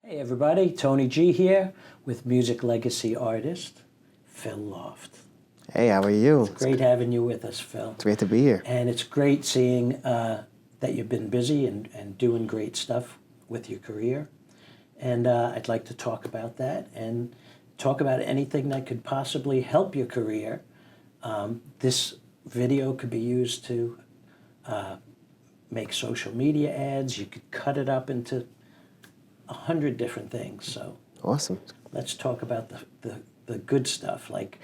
Hey everybody, Tony G here with music legacy artist Phil Loft. Hey, how are you? It's great having you with us, Phil. It's great to be here. And it's great seeing that you've been busy and doing great stuff with your career. And I'd like to talk about that and talk about anything that could possibly help your career. This video could be used to make social media ads. You could cut it up into 100 different things. So Awesome. let's talk about the good stuff. Like,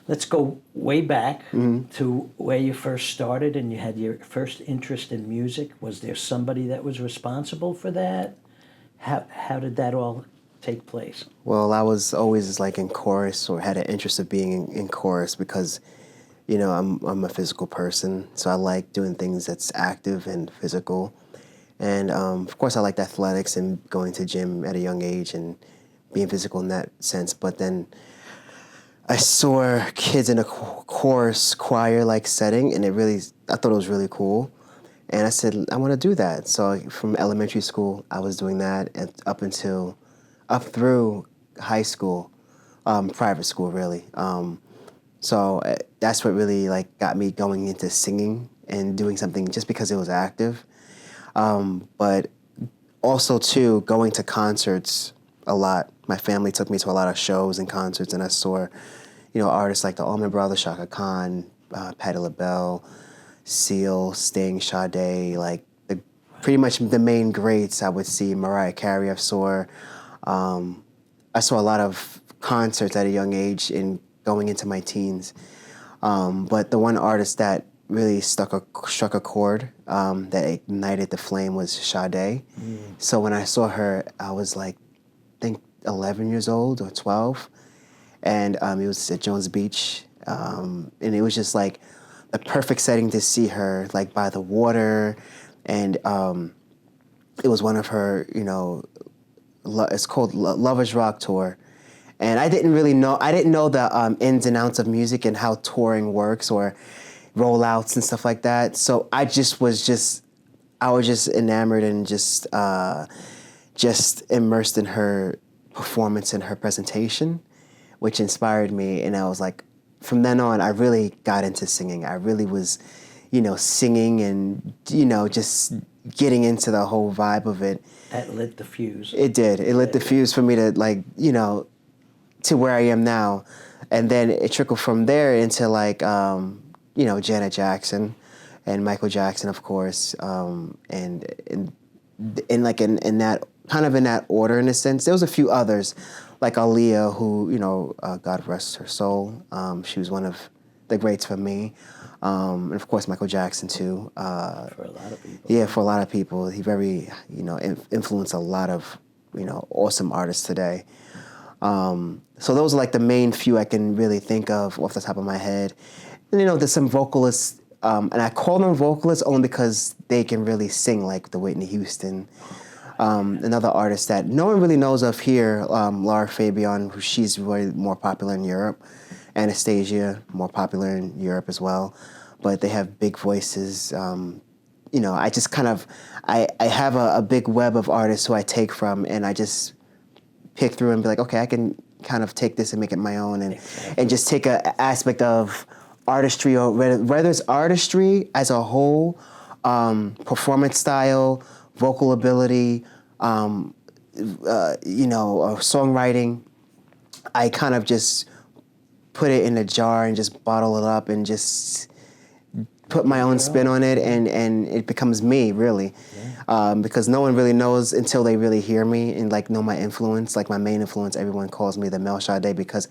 let's go way back to where you first started and you had your first interest in music. Was there somebody that was responsible for that? How did that all take place? Well, I was always like in chorus, or had an interest of being in chorus because, you know, I'm a physical person, so I like doing things that's active and physical. And of course, I liked athletics and going to gym at a young age and being physical in that sense. But then I saw kids in a chorus choir-like setting, and I thought it was really cool. And I said, I want to do that. So from elementary school, I was doing that, and up through high school, private school, really. So that's what really like got me going into singing and doing something just because it was active. But also, too, going to concerts a lot. My family took me to a lot of shows and concerts, and I saw, artists like the Allman Brothers, Shaka Khan, Patti LaBelle, Seal, Sting, Sade, like pretty much the main greats I would see. Mariah Carey, I saw a lot of concerts at a young age in going into my teens. But the one artist that really struck a chord that ignited the flame was Sade. So when I saw her, I was like, I think 11 years old or 12, and it was at Jones Beach, and it was just like the perfect setting to see her, like by the water, and it was one of her, it's called Lovers Rock Tour. And I didn't know the ins and outs of music and how touring works or rollouts and stuff like that. So I was just enamored and just immersed in her performance and her presentation, which inspired me. And I was like, from then on, I really got into singing. I really was, singing and, just getting into the whole vibe of it. That lit the fuse. It did. It lit the fuse for me to to where I am now. And then it trickled from there into like, Janet Jackson and Michael Jackson, of course, and in that kind of in that order, in a sense. There was a few others, like Aaliyah, who God rest her soul. She was one of the greats for me, and of course Michael Jackson too. For a lot of people. Yeah, for a lot of people, he very influenced a lot of awesome artists today. So those are like the main few I can really think of off the top of my head. And, there's some vocalists, and I call them vocalists only because they can really sing, like the Whitney Houston. Another artist that no one really knows of here, Laura Fabian, who she's really more popular in Europe. Anastasia, more popular in Europe as well. But they have big voices. I just kind of, I have a big web of artists who I take from, and I just pick through and be like, okay, I can kind of take this and make it my own, and just take an aspect of artistry, or whether it's artistry as a whole, performance style, vocal ability, or songwriting. I kind of just put it in a jar and just bottle it up and just put my own spin on it, and it becomes me, really. Yeah. Because no one really knows until they really hear me and like know my influence. Like my main influence, everyone calls me the Mel Sade because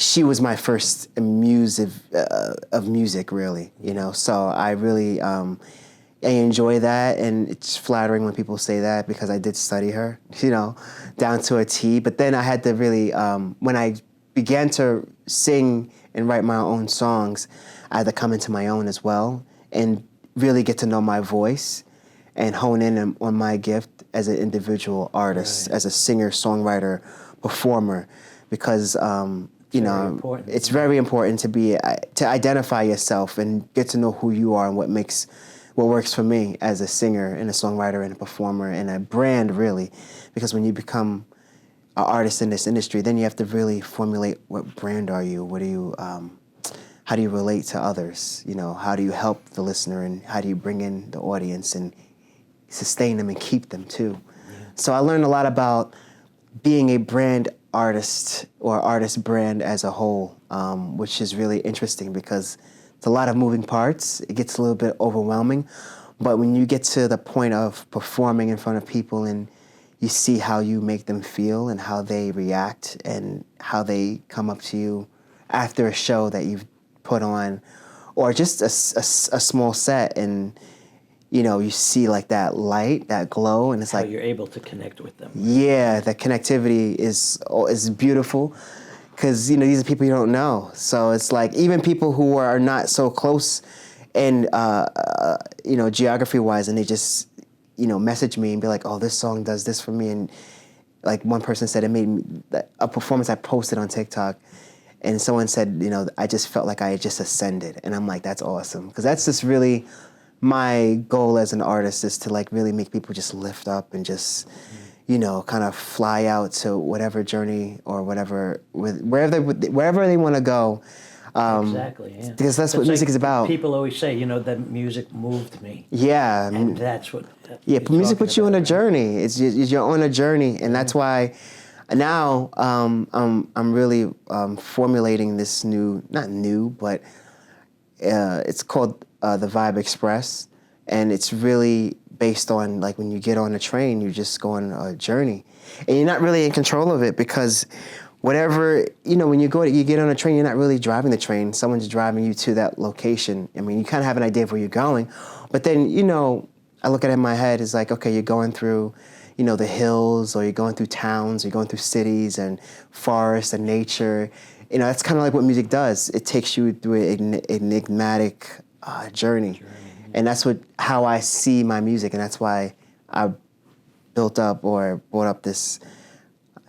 she was my first muse of music, really. So I really I enjoy that, and it's flattering when people say that because I did study her, down to a T. But then I had to really, when I began to sing and write my own songs, I had to come into my own as well and really get to know my voice and hone in on my gift as an individual artist, right, as a singer, songwriter, performer, because it's very important to identify yourself and get to know who you are and what makes what works for me as a singer and a songwriter and a performer and a brand, really. Because when you become an artist in this industry, then you have to really formulate what brand are you? What do you, how do you relate to others? You know, how do you help the listener, and how do you bring in the audience and sustain them and keep them too? Yeah. So I learned a lot about being a brand artist or artist brand as a whole, which is really interesting because it's a lot of moving parts. It gets a little bit overwhelming, but when you get to the point of performing in front of people and you see how you make them feel and how they react and how they come up to you after a show that you've put on, or just a small set, and you know, you see like that light, that glow, and it's how like you're able to connect with them. Yeah, that connectivity is beautiful, because you know, these are people you don't know. So it's like even people who are not so close, and you know, geography wise, and they just, you know, message me and be like, "Oh, this song does this for me," and like one person said, it made me, a performance I posted on TikTok. And someone said, you know, I just felt like I had just ascended. And I'm like, that's awesome. Because that's just really my goal as an artist, is to like really make people just lift up and just, you know, kind of fly out to whatever journey or whatever, wherever they want to go. Exactly, yeah. Because that's what music is about. People always say, you know, that music moved me. Yeah. And that's what yeah, music puts you on a right? journey. You're on a journey. And that's why now I'm really formulating this new, not new, but it's called the Vibe Express. And it's really based on, like, when you get on a train, you just go on a journey. And you're not really in control of it, because whatever, you know, when you get on a train, you're not really driving the train. Someone's driving you to that location. I mean, you kind of have an idea of where you're going. But then, you know, I look at it in my head, it's like, okay, you're going through, you know, the hills, or you're going through towns, or you're going through cities and forests and nature. You know, that's kind of like what music does. It takes you through an enigmatic journey. And that's how I see my music, and that's why I built up or brought up this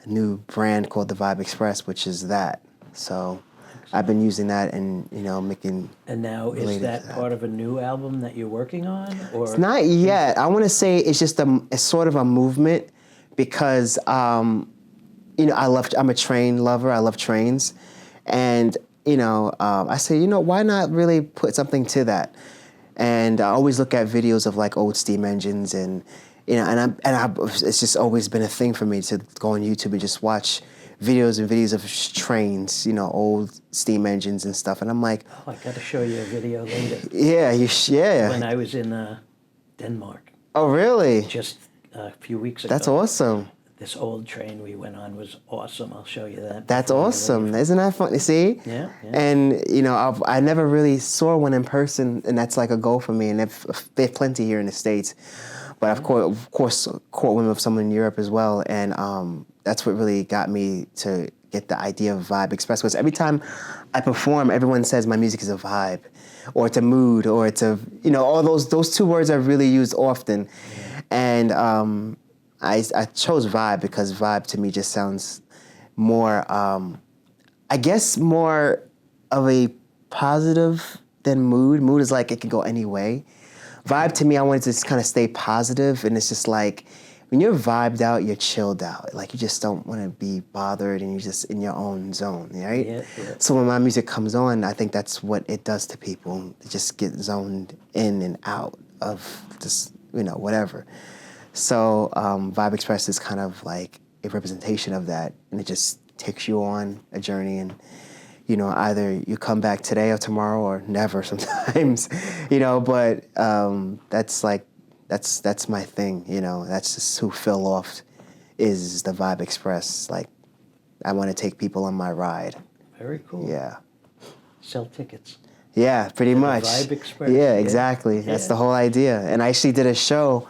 new brand called the Vibe Express, which is that. So I've been using that and, you know, making. And now, is that part of a new album that you're working on, or? It's not yet. I want to say it's just it's sort of a movement, because you know, I'm a train lover. I love trains, and you know, I say, you know, why not really put something to that? And I always look at videos of like old steam engines, and you know, it's just always been a thing for me to go on YouTube and just watch videos of trains, you know, old steam engines and stuff. And I'm like, oh, I got to show you a video later. Yeah, yeah. When I was in Denmark. Oh, really? Just a few weeks ago. That's awesome. This old train we went on was awesome. I'll show you that. That's awesome. Isn't that fun? See? Yeah. And, you know, I never really saw one in person, and that's like a goal for me. And they have plenty here in the States. But of course, caught one with someone in Europe as well. And that's what really got me to get the idea of Vibe Express. Because every time I perform, everyone says my music is a vibe, or it's a mood, or it's a, you know, all those two words are really used often. And I chose vibe because vibe to me just sounds more, I guess, more of a positive than mood. Mood is like it can go any way. Vibe to me, I wanted to just kind of stay positive, and it's just like when you're vibed out, you're chilled out. Like you just don't want to be bothered, and you're just in your own zone, right? Yeah. So when my music comes on, I think that's what it does to people. They just get zoned in and out of just, you know, whatever. So Vibe Express is kind of like a representation of that, and it just takes you on a journey, and you know, either you come back today or tomorrow or never sometimes, you know, but that's my thing, you know. That's just who Phil Loft is, the Vibe Express. Like, I want to take people on my ride. Very cool. Yeah. Sell tickets. Yeah, pretty much. Vibe Express. Yeah, exactly. Yeah. That's the whole idea. And I actually did a show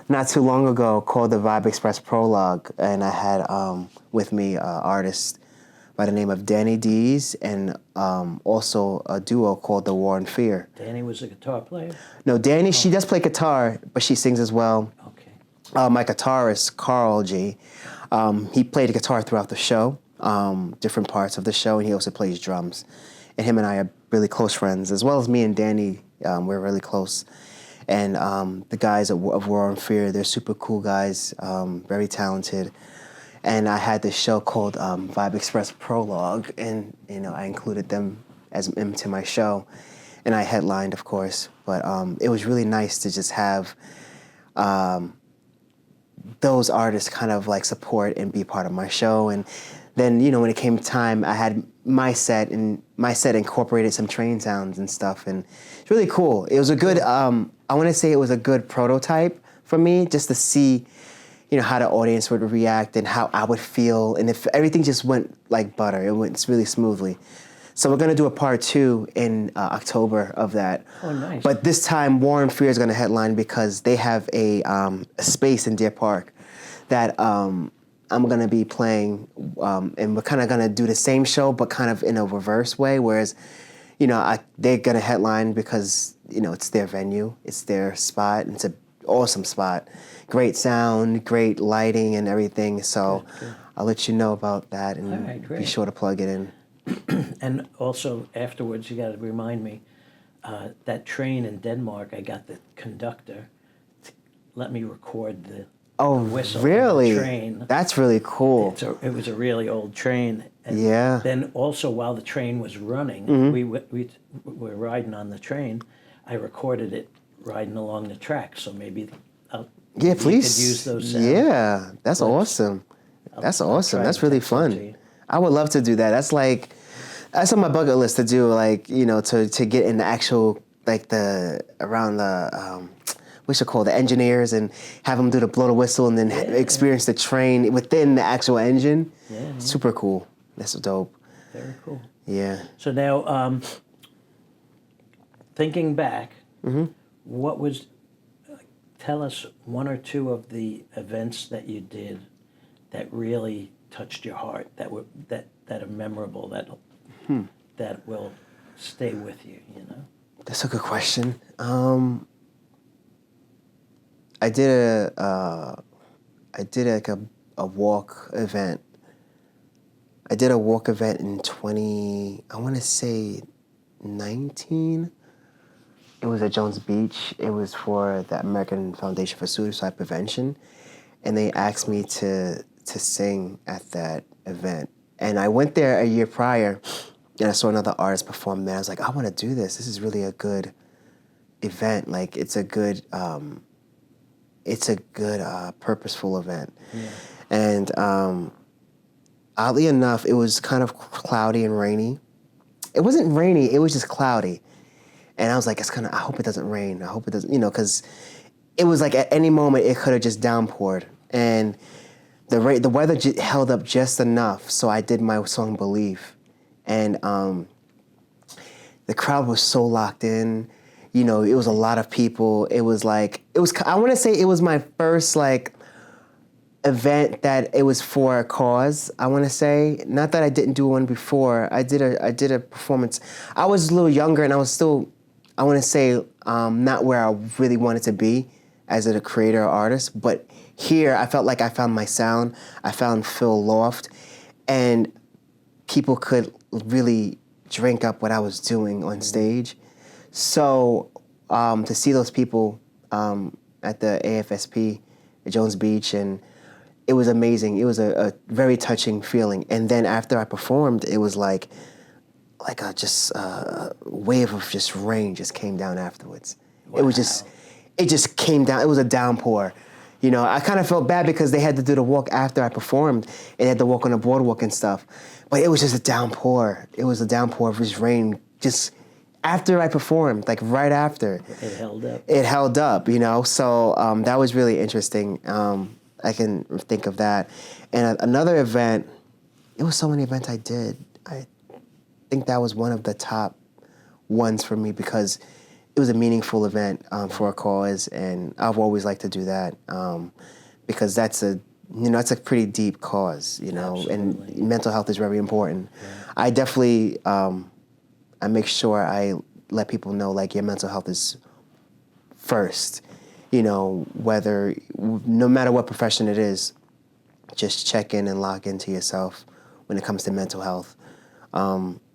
not too long ago called the Vibe Express Prologue, and I had with me an artist by the name of Danny Dees, and also a duo called The War and Fear. Danny was a guitar player? No, Danny, she does play guitar, but she sings as well. Okay. My guitarist, Carl G., he played guitar throughout the show, different parts of the show, and he also plays drums. And him and I are really close friends, as well as me and Danny, we're really close. And the guys of War and Fear, they're super cool guys, very talented. And I had this show called Vibe Express Prologue, and I included them as into my show, and I headlined, of course. But it was really nice to just have those artists kind of like support and be part of my show. And then when it came time, I had my set, and my set incorporated some train sounds and stuff, and it's really cool. It was a good. I want to say it was a good prototype for me, just to see how the audience would react and how I would feel, and if everything just went like butter. It went really smoothly. So we're going to do a part 2 in October of that. Oh, nice. But this time, Warren Fear is going to headline because they have a space in Deer Park that I'm going to be playing, and we're kind of going to do the same show, but kind of in a reverse way, whereas, they're going to headline because, it's their venue, it's their spot, and it's an awesome spot. Great sound, great lighting and everything, so good. I'll let you know about that, and all right, great. Be sure to plug it in. And also, afterwards, you got to remind me, that train in Denmark, I got the conductor to let me record the whistle really? on the train. That's really cool. It was a really old train. And yeah. Then also, while the train was running, we were riding on the train, I recorded it riding along the track, so maybe please. You could use those sounds. Yeah, that's awesome. That's awesome. That's really fun. I would love to do that. That's on my bucket list to do, to get in the actual, around the, what's it called, the engineers, and have them blow the whistle and then experience the train within the actual engine. Yeah. Super cool. That's dope. Very cool. Yeah. So now, thinking back, what was, tell us one or two of the events that you did that really touched your heart, that are memorable, that will stay with you, That's a good question. I did a walk event. I did a walk event in 19. It was at Jones Beach. It was for the American Foundation for Suicide Prevention, and they asked me to sing at that event. And I went there a year prior, and I saw another artist perform there. I was like, I want to do this. This is really a good event. It's a good purposeful event. Yeah. And oddly enough, it was kind of cloudy and rainy. It wasn't rainy. It was just cloudy. And I was like, I hope it doesn't rain. I hope it doesn't, because it was like at any moment it could have just downpoured. And the weather held up just enough, so I did my song Believe. And the crowd was so locked in. It was a lot of people. I want to say it was my first event that it was for a cause. I want to say, not that I didn't do one before. I did a performance. I was a little younger, and I was still, I want to say, not where I really wanted to be as a creator or artist. But here, I felt like I found my sound. I found Phil Loft, and people could really drink up what I was doing on stage. So to see those people at the AFSP at Jones Beach, and it was amazing. It was a very touching feeling. And then after I performed, it was like a wave of just rain just came down afterwards. Wow. It just came down. It was a downpour. I kind of felt bad because they had to do the walk after I performed, and they had to walk on the boardwalk and stuff. But it was just a downpour. It was a downpour of just rain just after I performed, right after. It held up. It held up, So that was really interesting. I can think of that. And another event, it was so many events I did. I think that was one of the top ones for me because it was a meaningful event for a cause, and I've always liked to do that because that's a pretty deep cause, Absolutely. And mental health is very important. Yeah. I definitely, I make sure I let people know your mental health is first, no matter what profession it is, just check in and lock into yourself when it comes to mental health.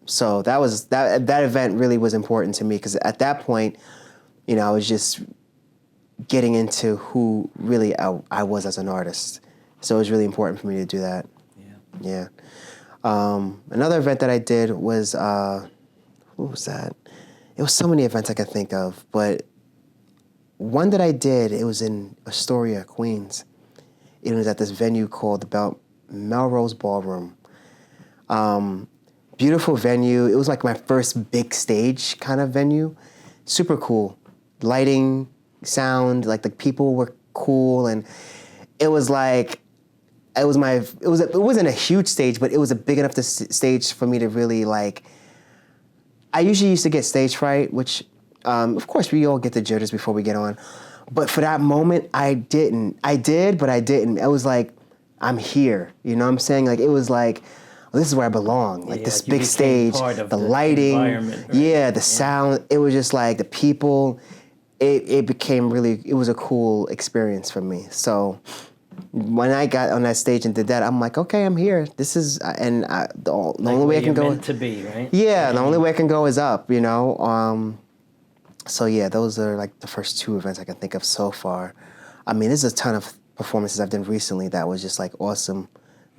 So that event really was important to me because at that point, I was just getting into who really I was as an artist. So it was really important for me to do that. Yeah. Another event that I did was, what was that? It was so many events I could think of, but one that I did, it was in Astoria, Queens. It was at this venue called the Melrose Ballroom. Beautiful venue. It was like my first big stage kind of venue. Super cool. Lighting, sound, like the people were cool, and it was like, it wasn't a huge stage, but it was a big enough stage for me to really like. I usually used to get stage fright, which, of course, we all get the jitters before we get on. But for that moment, I didn't. I did, but I didn't. I was like, I'm here. You know what I'm saying? Like, it was like, well, this is where I belong. Like, this like you big became stage, part of the the lighting, environment, right? yeah, the sound. It was just like the people. It became really, it was a cool experience for me. So when I got on that stage and did that, I'm like, okay, I'm here. This is, the only way I can go. Meant to be, right? Yeah, the only way I can go is up, you know. So yeah, those are like the first two events I can think of so far. I mean, there's a ton of performances I've done recently that was just like awesome,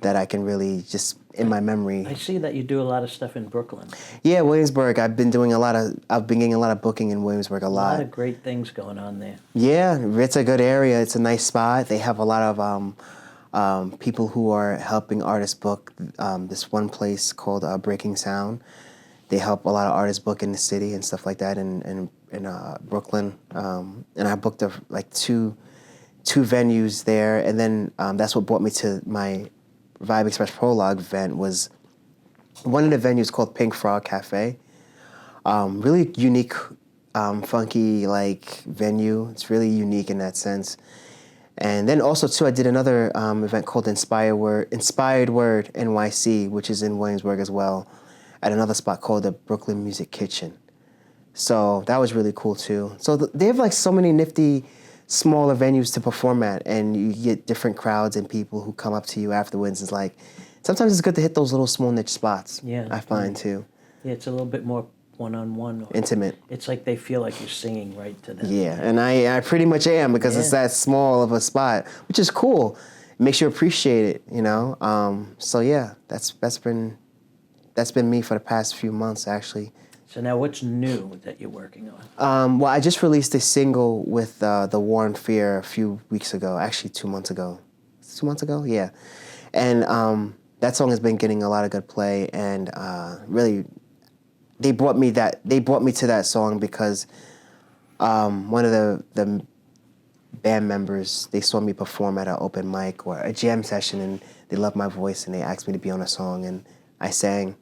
that I can really just in my memory. I see that you do a lot of stuff in Brooklyn. Yeah, Williamsburg. I've been getting a lot of booking in Williamsburg a lot. A lot of great things going on there. Yeah, it's a good area. It's a nice spot. They have a lot of people who are helping artists book. This one place called Breaking Sound. They help a lot of artists book in the city and stuff like that in Brooklyn. And I booked like two venues there, and then that's what brought me to my Vibe Express Prologue event. Was one of the venues called Pink Frog Cafe. Really unique, funky like venue. It's really unique in that sense. And then also too, I did another event called Inspired Word NYC, which is in Williamsburg as well, at another spot called the Brooklyn Music Kitchen. So that was really cool too. So they have like so many nifty smaller venues to perform at, and you get different crowds and people who come up to you afterwards. It's like, sometimes it's good to hit those little small niche spots. Yeah. I find too. Yeah, it's a little bit more one-on-one. Intimate. It's like they feel like you're singing right to them. Yeah, and I pretty much am, because it's that small of a spot, which is cool. It makes you appreciate it, you know. So yeah, that's been me for the past few months actually. So now what's new that you're working on? Well, I just released a single with The War and Fear a few weeks ago, actually 2 months ago. 2 months ago? Yeah. And that song has been getting a lot of good play, and really, they brought me to that song because one of the band members, they saw me perform at an open mic or a jam session, and they loved my voice, and they asked me to be on a song, and I sang.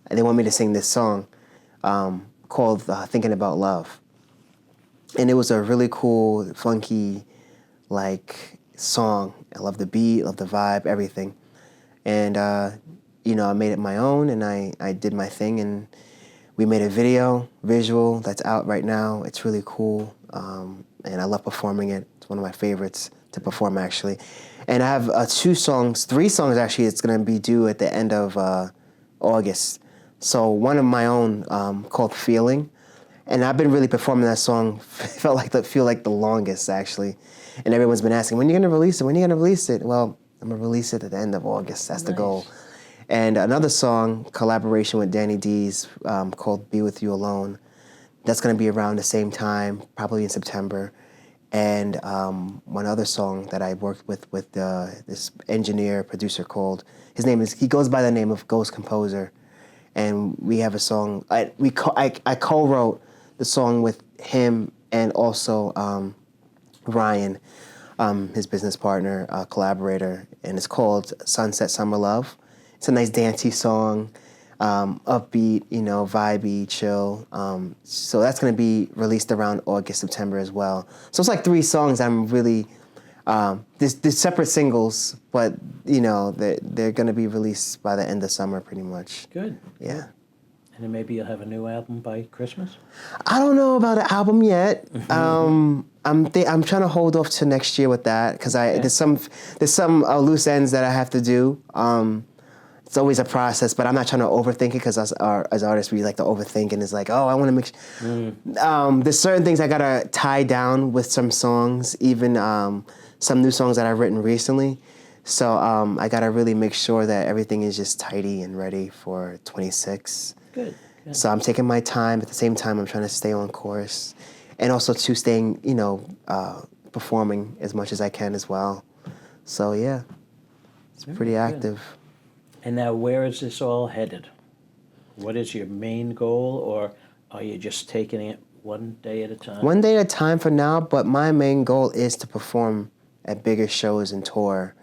And they want me to sing this song called Thinking About Love. And it was a really cool, funky, like, song. I love the beat, love the vibe, everything. And, you know, I made it my own, and I did my thing, and we made a visual that's out right now. It's really cool, and I love performing it. It's one of my favorites to perform, actually. And I have 3 songs actually, it's going to be due at the end of August. So one of my own called Feeling, and I've been really performing that song, feel like the longest actually. And everyone's been asking, when are you going to release it? When are you going to release it? Well, I'm going to release it at the end of August. That's the goal. And another song, collaboration with Danny D's, called Be With You Alone. That's going to be around the same time, probably in September. And one other song that I worked with this engineer, producer he goes by the name of Ghost Composer. And we have a song, I co-wrote the song with him and also Ryan, his business partner, collaborator, and it's called Sunset Summer Love. It's a nice dancey song, upbeat, you know, vibey, chill. So that's going to be released around August, September as well. So it's like 3 songs I'm really, they're separate singles, but, you know, they're going to be released by the end of summer pretty much. Good. Yeah. And then maybe you'll have a new album by Christmas? I don't know about an album yet. I'm trying to hold off to next year with that, because there's some loose ends that I have to do. it's always a process, but I'm not trying to overthink it because as artists, we like to overthink and it's like, oh, I want to make there's certain things I got to tie down with some songs, even some new songs that I've written recently. So I got to really make sure that everything is just tidy and ready for 26. Good. So I'm taking my time. At the same time, I'm trying to stay on course. And also to staying, performing as much as I can as well. So yeah, it's pretty active. And now where is this all headed? What is your main goal, or are you just taking it one day at a time? One day at a time for now, but my main goal is to perform at bigger shows and tour.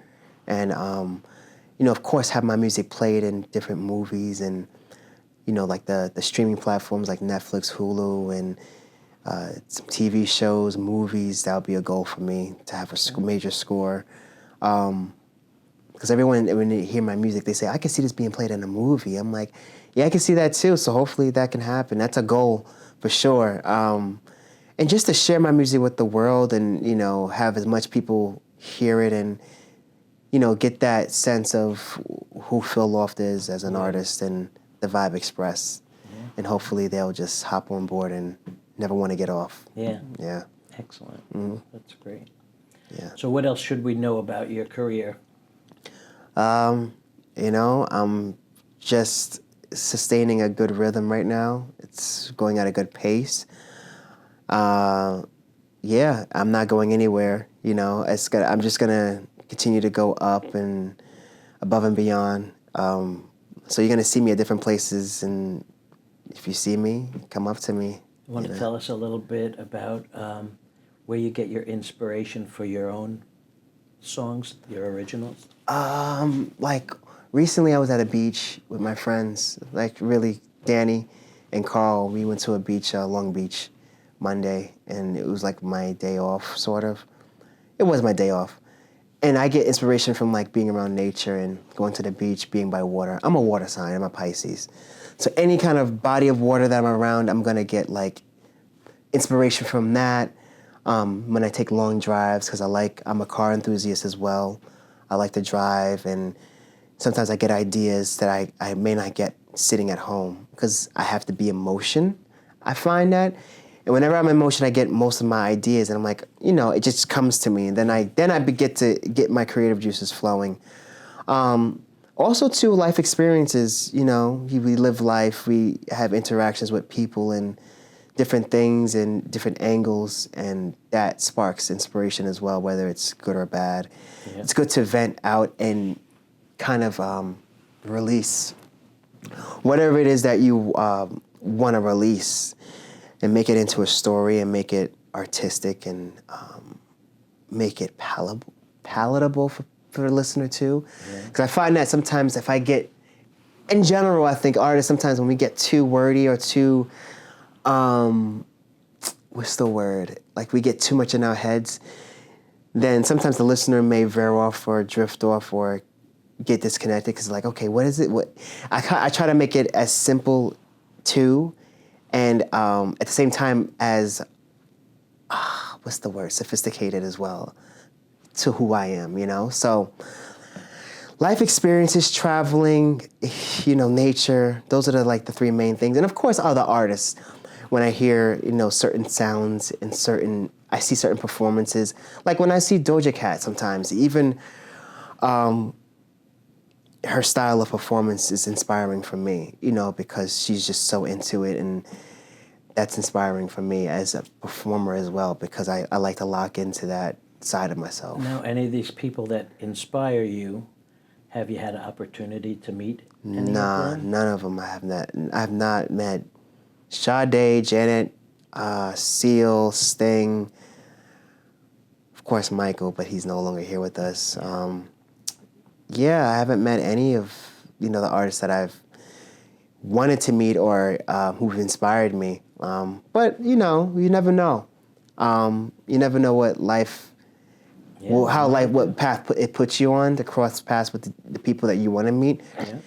And, of course, have my music played in different movies and, like the streaming platforms like Netflix, Hulu, and some TV shows, movies. That would be a goal for me, to have a major score. Because everyone, when they hear my music, they say, I can see this being played in a movie. I'm like, yeah, I can see that too. So hopefully that can happen. That's a goal for sure. And just to share my music with the world and, have as much people hear it and, get that sense of who Phil Loft is as an artist and the vibe express. Yeah. And hopefully they'll just hop on board and never want to get off. Yeah. Yeah. Excellent. That's great. Yeah. So what else should we know about your career? I'm just sustaining a good rhythm right now. It's going at a good pace. I'm not going anywhere. I'm just gonna continue to go up and above and beyond. So you're gonna see me at different places, and if you see me, come up to me. You want to tell us a little bit about where you get your inspiration for your own songs, your originals? Like recently I was at a beach with my friends, like really Danny and Carl. We went to a beach, Long Beach, Monday, and it was like my day off, sort of. It was my day off. And I get inspiration from like being around nature and going to the beach, being by water. I'm a water sign, I'm a Pisces. So any kind of body of water that I'm around, I'm gonna get like inspiration from that. When I take long drives, because I'm a car enthusiast as well. I like to drive, and sometimes I get ideas that I may not get sitting at home because I have to be in motion. I find that. And whenever I'm in motion, I get most of my ideas, and I'm like, it just comes to me. And then I get to get my creative juices flowing. Also, too, life experiences, we live life, we have interactions with people and different things and different angles, and that sparks inspiration as well, whether it's good or bad. Yeah. It's good to vent out and kind of release whatever it is that you want to release and make it into a story and make it artistic and make it palatable for the listener too. Because I find that sometimes if I get, in general, I think artists, sometimes when we get too wordy or too, what's the word? Like we get too much in our heads, then sometimes the listener may veer off or drift off or get disconnected because like, okay, what is it? What I try to make it as simple too, and at the same time as, what's the word? Sophisticated as well to who I am, So life experiences, traveling, nature, those are the three main things. And of course, other artists. When I hear, certain sounds and I see certain performances, like when I see Doja Cat sometimes, even her style of performance is inspiring for me, because she's just so into it, and that's inspiring for me as a performer as well, because I like to lock into that side of myself. Now, any of these people that inspire you, have you had an opportunity to meet any of them? None of them I have not. I have not met Sade, Janet, Seal, Sting, of course Michael, but he's no longer here with us. I haven't met any of the artists that I've wanted to meet or who've inspired me. But you never know. You never know what life, what path it puts you on to cross paths with the people that you want to meet. Yeah.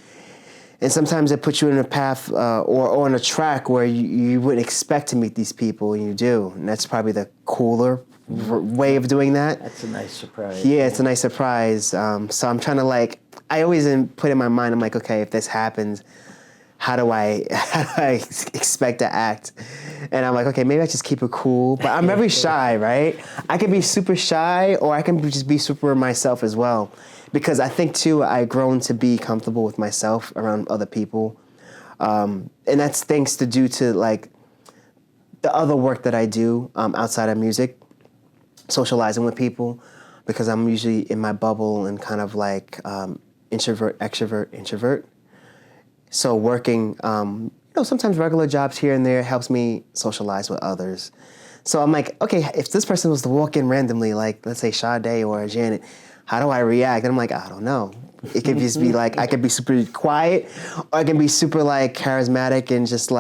And sometimes it puts you in a path or on a track where you wouldn't expect to meet these people, and you do. And that's probably the cooler way of doing that. That's a nice surprise. Yeah, it's a nice surprise. So I'm trying to I always put in my mind, I'm like, okay, if this happens, how do I expect to act? And I'm like, okay, maybe I just keep it cool. But I'm very shy, right? I can be super shy, or I can just be super myself as well. Because I think too, I've grown to be comfortable with myself around other people. And that's thanks to the other work that I do outside of music, socializing with people, because I'm usually in my bubble and kind of introvert, extrovert, introvert. So working, sometimes regular jobs here and there helps me socialize with others. So I'm like, okay, if this person was to walk in randomly, like let's say Sade or Janet, how do I react? And I'm like, I don't know. It could just be I could be super quiet, or I can be super charismatic and just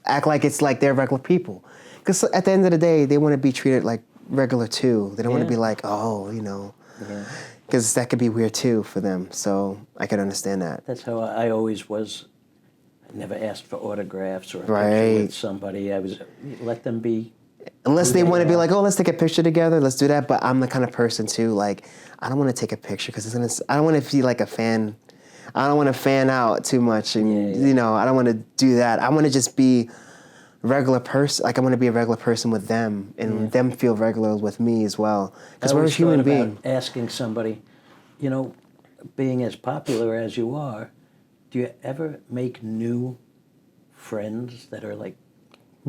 act like it's like they're regular people. Because at the end of the day, they want to be treated like regular too. They don't want to be like, because that could be weird too for them. So I can understand that. That's how I always was. I never asked for autographs or a picture Right. with somebody. I was let them be. Unless who they want to be are. like, oh, let's take a picture together, let's do that. But I'm the kind of person too, I don't want to take a picture because I don't want to be like a fan. I don't want to fan out too much, and I don't want to do that. I want to just be regular person. I want to be a regular person with them, and them feel regular with me as well. Because we're a human being. Asking somebody, being as popular as you are, do you ever make new friends that are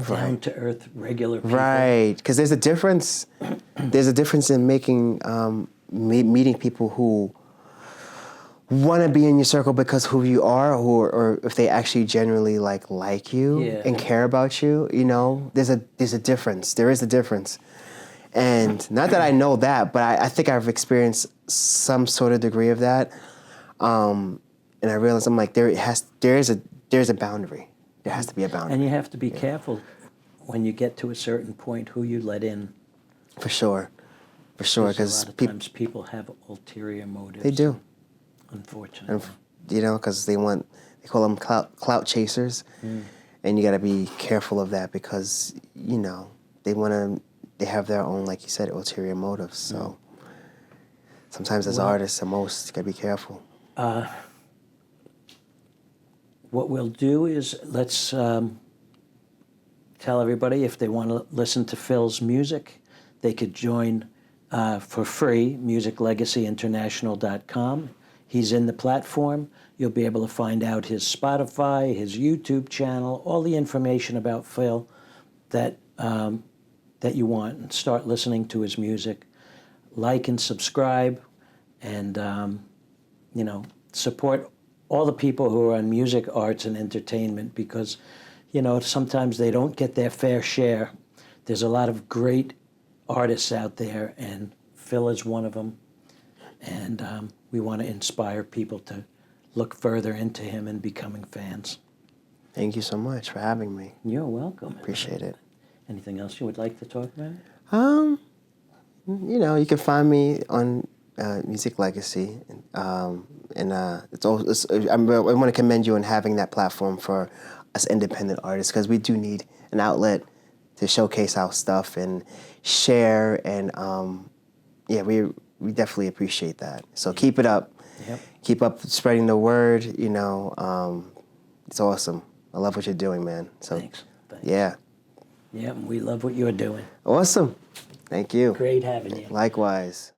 down to earth, regular people? Right, because there's a difference. There's a difference in making meeting people who want to be in your circle because who you are, or if they actually genuinely like you and care about you. There's a difference. There is a difference, and not that I know that, but I think I've experienced some sort of degree of that. And I realize I'm like there's a boundary. There has to be a boundary. And you have to be careful when you get to a certain point who you let in. For sure, because a lot of times people have ulterior motives. They do. Unfortunately. Because they call them clout chasers, and you got to be careful of that because they have their own, like you said, ulterior motives. So sometimes as artists, you got to be careful. What we'll do is let's tell everybody if they want to listen to Phil's music, they could join for free, musiclegacyinternational.com. He's in the platform. You'll be able to find out his Spotify, his YouTube channel, all the information about Phil that you want, and start listening to his music. Like and subscribe, and support all the people who are in music, arts, and entertainment, because sometimes they don't get their fair share. There's a lot of great artists out there, and Phil is one of them. And we want to inspire people to look further into him and becoming fans. Thank you so much for having me. You're welcome. Appreciate it. Anything else you would like to talk about? You can find me on Music Legacy, and I want to commend you on having that platform for us independent artists, because we do need an outlet to showcase our stuff and share, and we definitely appreciate that. So keep it up. Yep. Keep up spreading the word. It's awesome. I love what you're doing, man. So Thanks. yeah. Yeah, we love what you're doing. Awesome. Thank you. Great having you. Likewise.